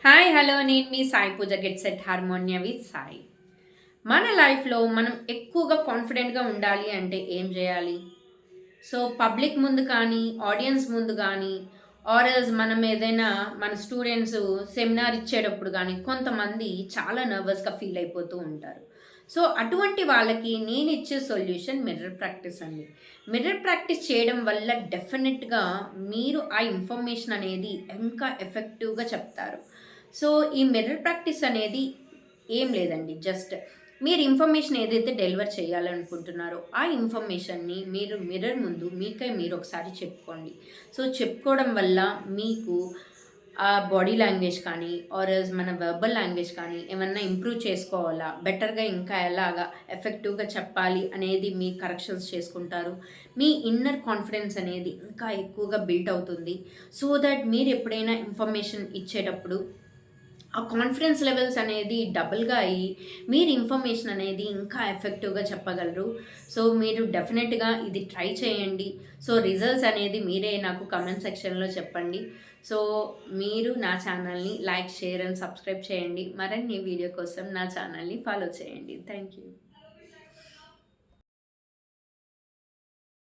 Hi hello నేను మీ సాయి పూజ get set హార్మోనియా with Sai. మన లైఫ్లో మనం ఎక్కువగా కాన్ఫిడెంట్గా ఉండాలి అంటే ఏం చేయాలి? సో పబ్లిక్ ముందు కానీ, ఆడియన్స్ ముందు కానీ, ఆర్ఎల్స్ మనం ఏదైనా మన స్టూడెంట్స్ సెమినార్ ఇచ్చేటప్పుడు కానీ కొంతమంది చాలా నర్వస్గా ఫీల్ అయిపోతూ ఉంటారు. సో అటువంటి వాళ్ళకి నేను ఇచ్చే సొల్యూషన్ మిర్రర్ ప్రాక్టీస్ అండి. మిర్రర్ ప్రాక్టీస్ చేయడం వల్ల డెఫినెట్గా మీరు ఆ ఇన్ఫర్మేషన్ అనేది ఇంకా ఎఫెక్టివ్గా చెప్తారు. సో ఈ మిర్రర్ ప్రాక్టీస్ అనేది ఏం లేదండి. జస్ట్ మీరు ఇన్ఫర్మేషన్ ఏదైతే డెలివర్ చేయాలనుకుంటున్నారో ఆ ఇన్ఫర్మేషన్ని మీరు మిర్రర్ ముందు మీకై మీరు ఒకసారి చెప్పుకోండి. సో చెప్పుకోవడం వల్ల మీకు ఆ బాడీ లాంగ్వేజ్ కానీ ఎల్స్ మన వెర్బల్ లాంగ్వేజ్ కానీ ఏమన్నా ఇంప్రూవ్ చేసుకోవాలా, బెటర్గా ఇంకా ఎలాగా ఎఫెక్టివ్గా చెప్పాలి అనేది మీ కరెక్షన్స్ చేసుకుంటారు. మీ ఇన్నర్ కాన్ఫిడెన్స్ అనేది ఇంకా ఎక్కువగా బిల్డ్ అవుతుంది. సో దట్ మీరు ఎప్పుడైనా ఇన్ఫర్మేషన్ ఇచ్చేటప్పుడు ఆ కాన్ఫిడెన్స్ లెవెల్స్ అనేది డబుల్గా అయ్యి మీరు ఇన్ఫర్మేషన్ అనేది ఇంకా ఎఫెక్టివ్గా చెప్పగలరు. సో మీరు డెఫినెట్గా ఇది ట్రై చేయండి. సో రిజల్ట్స్ అనేది మీరే నాకు కమెంట్ సెక్షన్లో చెప్పండి. సో మీరు నా ఛానల్ని లైక్, షేర్ అండ్ సబ్స్క్రైబ్ చేయండి. మరిన్ని వీడియో కోసం నా ఛానల్ని ఫాలో చేయండి. Thank you.